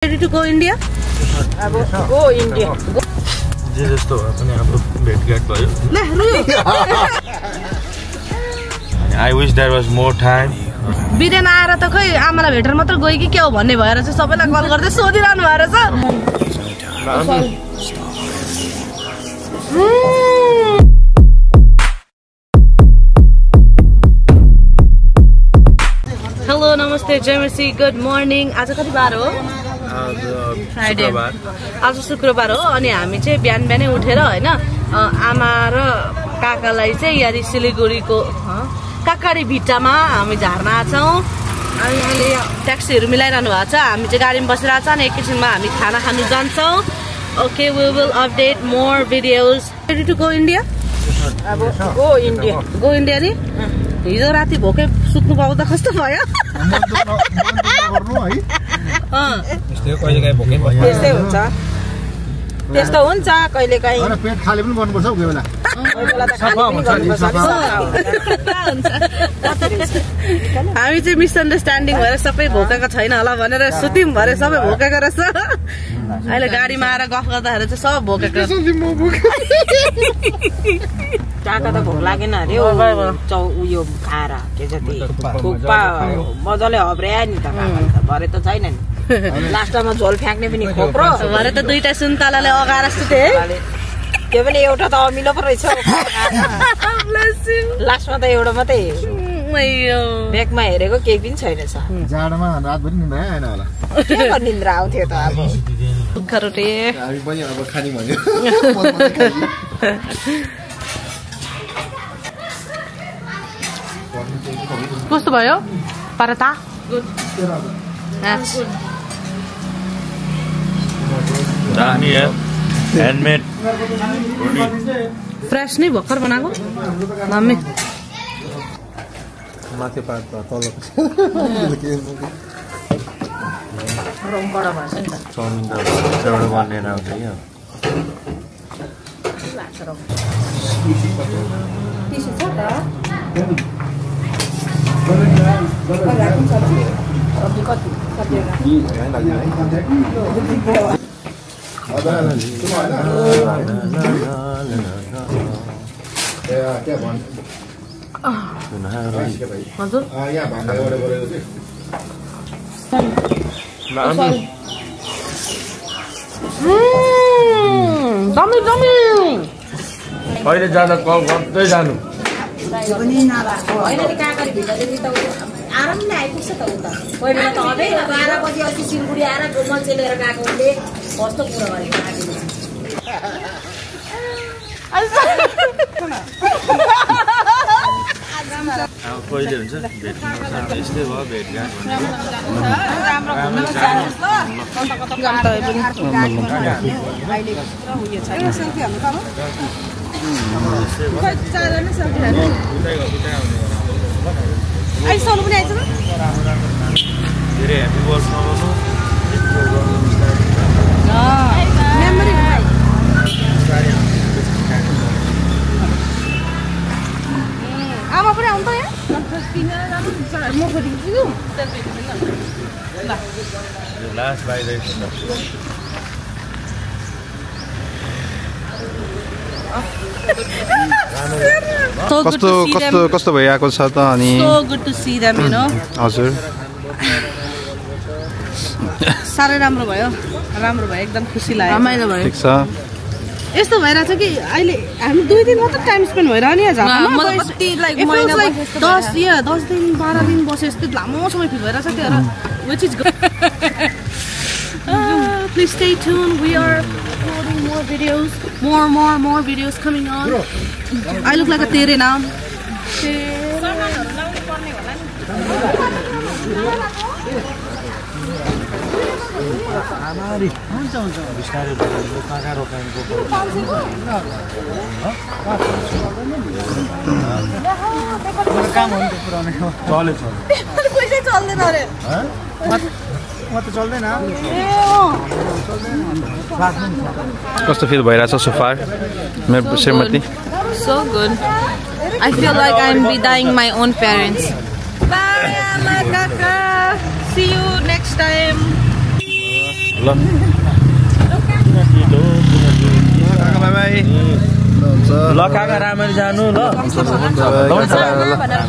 Ready to go India? Go India. जे जस्तो पनि हाम्रो भेटघाट भयो I wish there was more time. बिदेन आएर त खै आमालाई भेटेर मात्र गयो कि के हो भन्ने भएर चाहिँ सबैलाई कल गर्दै सोधिरहनु भएर छ। हेलो नमस्ते जयमसी गुड मर्निङ। आज कति बार हो? फ्राइडे। आज शुक्रबार हो अनि हामी चाहिँ बिहान बिहानै उठेर हैन आमा र काकालाई चाहिँ यहाँ सिलिगुडीको काकाडी भिट्टामा हामी झार्न आछौँ। अनि अहिले ट्याक्सीहरू मिलाइरहनु भएको छ। हामी चाहिँ गाडीमा बसिरहेको छ अनि एकैछिनमा हामी खाना खानु जान्छौँ। Okay we will update more videos. Ready to go India? Go India. Go India नि? हिजो राति भोकै सुत्नु पाउँदा कस्तो भयो? त्यस्तै हुन्छ। त्यस्तो हुन्छ कहिलेकाहीँ। पेट खाली पनि गर्नुपर्छ हौ कोही बेला। हामी चाहिँ मिसअन्डरस्ट्यान्डिङ भएर सबै भोकाएको छैन होला भनेर सुत्यौँ भरे सबै भोकाएको रहेछ। अहिले गाडीमा आएर गफ गर्दाखेरि चाहिँ सब भोकाएको। काका त भोक लागेन अरे उयो खाएर के जति थुक्पा मजाले हब्र्यायो नि त काका त भरे त छैन नि। लास्टमा झोल फ्याँक्ने पनि खोप्रो भरे त दुईटा सुन्तलाले अगाएर सुते त्यो पनि एउटा त अमिलो पो रहेछ। लास्टमा त एउटा मात्रै ब्यागमा हेरेको केही पनि छैनछ। जाडोमा रातभरि निन्द्रा आएन होला। के गर्ने निन्द्रा आउँथ्यो त अब। सुक्खा रोटी हामी पनि अब खानी भन्यो। कस्तो भयो पराठा? दामी है ह्यान्डमेड फ्रेस नै भर्खर बनाएको मम्मी। माथि पात तलको चाउमिन त एउटा बनेर आउँछ क्या। हजुर दमी दमी अहिले जाँदा कल गर्दै जानु। आरामले आइपुग्छ त उता कोही बेला त अझै 12 बजी अस्ति सिलगुडी आएर मान्छे लिएर गएको उसले कस्तो कुरा गरेको अब कहिले हुन्छ भेट्नु यस्तै भयो भेटघाट सोनु पनि आइछ धेरै ह्याप्पी बर्थ नगर्नु। आमा पनि आउनु त यहाँ म खोजिदिन्छु। लास्ट बाइरहेको कस्तो भइरहेको छ त अनि So good to see them, you know. हजुर साह्रै राम्रो भयो एकदम खुसी लाग्यो। रमाइलो भयो। ठिक छ। यस्तो भइरहेछ कि अहिले हामी 2 दिन मात्र टाइम स्पेन्ड भइरह्यो नि यहाँ 10 दिन 12 दिन बसे यस्तो लामो समय फिल भइरहेछ त्यो which is good. Please stay tuned. We are uploading more videos. More videos coming on. I look like a tere now. बिस्तारै काका रोकाइको काम हुन्छ पुरानो चले पैसा चल्दैन अरे म त चल्दैन। कस्तो फिल भइरहेछ सो फार मेरो श्रीमती? So good. I feel like I'm bedying my own parents. Bye, Ama Kaka. See you next time. ल बाई बाई ल काका राम्ररी जानु ल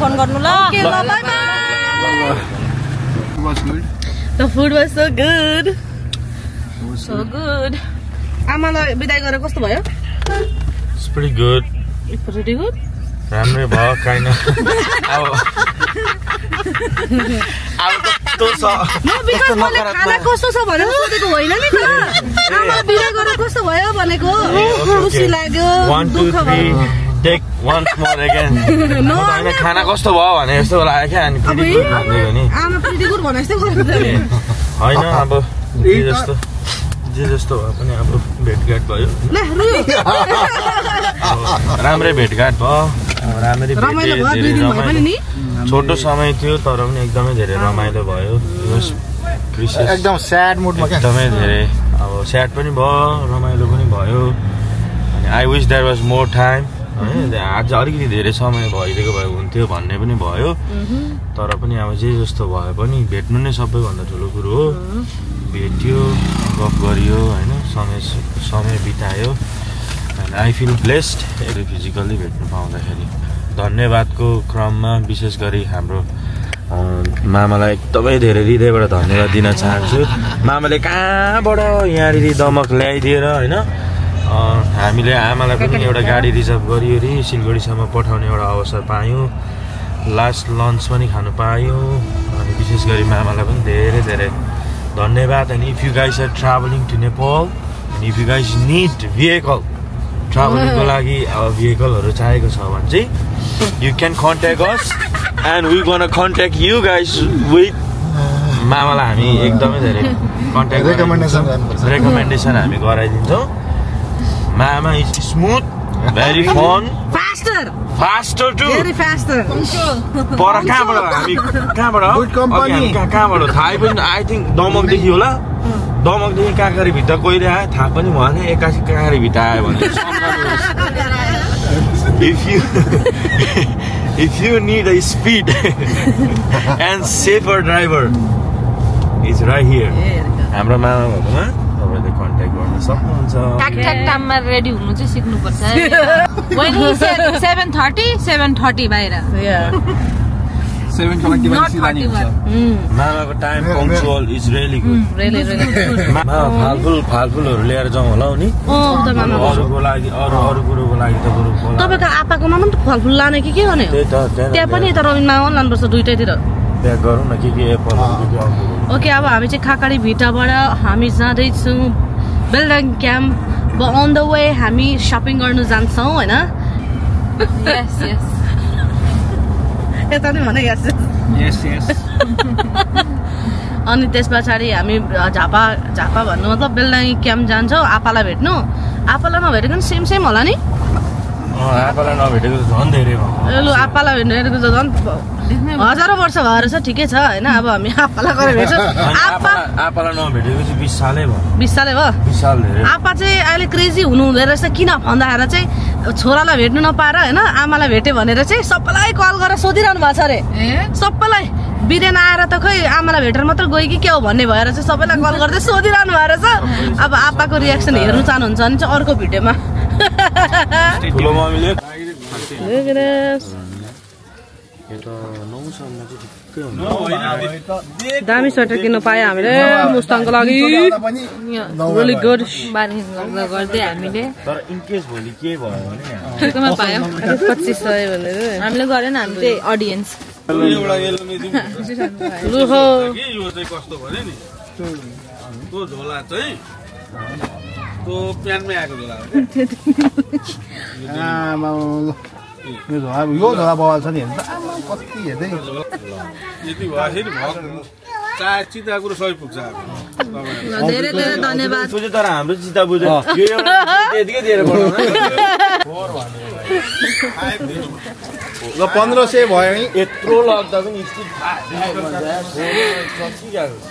फोन गर्नु ल The food was so good. So good. आमालाई बिदाई गरेर कस्तो भयो? It's pretty good. Pretty good. राम्रै भयो kind of. अब कस्तो छ म बिकास मैले खाना कस्तो छ भनेर सोधेको होइन नि त आमालाई बिदाई गरेर कस्तो भयो भनेको खुसी लाग्यो 1 2 3 take once more again हैन खाना कस्तो भयो भने यस्तो लाग्यो क्या अनि pretty good भन्दै नि आमा pretty good भने जस्तो गर्नु हैन अब जे जस्तो भए पनि अब भेटघाट भयो ल राम्रै भेटघाट भयो राम्ररी भेटे छोटो समय थियो तर पनि एकदमै धेरै रमाइलो भयो एकदम स्याड मुडमा एकदमै धेरै अब स्याड पनि भयो रमाइलो पनि भयो अनि I wish there was more time आज अलिकति धेरै समय भइदिएको भए हुन्थ्यो भन्ने पनि भयो तर पनि अब जे जस्तो भए पनि भेट्नु नै सबैभन्दा ठुलो कुरो हो भेट्यो गफ गरियो होइन समय बितायो and I feel blessed physically भेट्नु पाउँदाखेरि धन्यवादको क्रममा विशेष गरी हाम्रो मामालाई एकदमै धेरै हृदयबाट धन्यवाद दिन चाहन्छु मामाले कहाँबाट यहाँनिर दमक ल्याइदिएर होइन हामीले आमालाई पनि एउटा गाडी रिजर्भ गरिवरी सिलगढीसम्म पठाउने एउटा अवसर पायौँ लास्ट लन्च पनि खानु पायौँ अनि विशेष गरी मामालाई पनि धेरै धेरै धन्यवाद and if you guys are traveling to Nepal and if you guys need vehicle ट्राभलिङको लागि अब भेहिकलहरु चाहिएको छ भने चाहिँ you can contact us and we gonna contact you guys with मामालाई हामी एकदमै धेरै कन्ट्याक्ट रेकमेन्डेसन हामी गराइदिन्छौँ मामा is smooth very fun faster to very faster पर कहाँबाट थाहै पनि आई थिंक दमकदेखि होला दमकदेखि काँकरी भित्र कोहीले आयो थाहा पनि भएन एक्कासी काँकरी भित्र आयो भने if you need a speed and safer driver is right here हाम्रो मामा भएकोमा तपाईले कन्ट्याक्ट गर्न सक्नुहुन्छ ठ्याक टाइममा रेडी हुनु चाहिँ सिक्नुपर्छ when he said 7:30 बाहिर 7:20 मामाको time punctual is really good मामा फालफुलहरु लिएर जाउँ होला नि अरूको लागि अरू कुरोको लागि त बरु तपाईको आपाको मामा पनि फलफुल लाने कि के गर्ने त्यहाँ पनि त रविन मामा लानुपर्छ दुईटैतिर प्याक गरौँ न के एप्पल ओके अब हामी चाहिँ खाकाडी भिटाबाट हामी जाँदैछौँ बेलडाङ क्याम्प अन द वे हामी सपिङ गर्नु जान्छौँ होइन यता नि भने यस अनि त्यस पछाडि हामी झापा भन्नु मतलब बेलडाङ क्याम्प जान्छौँ आपालाई भेट्नु आपालाई नभेटेको नि सेम होला नि आपालाई नभेटेको त झन् धेरै भयो लु आपालाई भेटेको त झन् हजारौं वर्ष भएर छ ठिकै छ हैन अब हामी आपालाई गएर भेट्छौँ आपालाई नभेटेको चाहिँ 20 सालै भयो 20 सालै भयो 20 साल धेरै आपा चाहिँ अहिले क्रेजी हुनु हुँदै रहेछ किन भन्दाखेरि चाहिँ छोरालाई भेट्नु नपाएर हैन आमालाई भेटे भनेर चाहिँ सबैलाई कल गरेर सोधिरहनु भएको छ रे सबैलाई बिरेन आएर त खै आमालाई भेटेर मात्र गयो कि के हो भन्ने भएर चाहिँ सबैलाई कल गर्दै सोधिरहनु भएको रहेछ अब आपाको रियाक्सन हेर्नु चाहनुहुन्छ भने चाहिँ अर्को भिडियोमा ठुलो मम्मीले दामी स्वेटर किन्न पायो हामीले मुस्ताङको लागि रियली गुड बार्गेनिङ गर्दै हामीले तर इन केस भोलि के भयो भने ठिकमा पायो 2500 भनेर हामीले गरेन हामी चाहिँ अडियन्स लु हो यो चाहिँ कस्तो भने नि त्यो झोला चाहिँ त्यो प्यानमै आएको झोला हो यो झोला बवाल छ नि कति हेर्दै यति भएपछि चाहे चिता कुरो सही पुग्छ धेरै धेरै धन्यवाद बुझ्यो तर हाम्रो चिता बुझ्यो यो एउटा यतिकै दिएर पठाउन ल 1500 भयो नि यत्रो लाग्दा पनि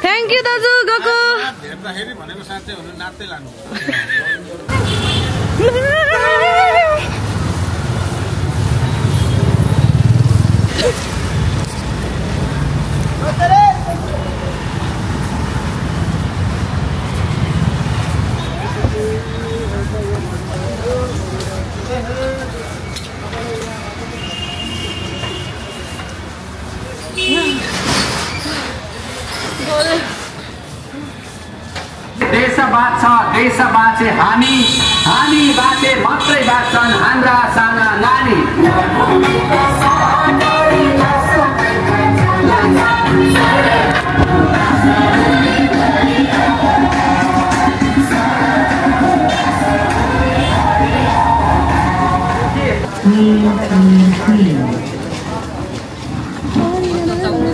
थ्यांक यू दाजु गको हेर्दाखेरि भनेको साथै हुनु नाच्दै लानु बाँच्छ देश बाँचे हामी हामी बाँचे मात्रै बाँच्छन् हाम्रा साना नानी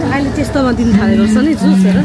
अहिले त्यस्तोमा दिन थालेको छ नि जुस हेर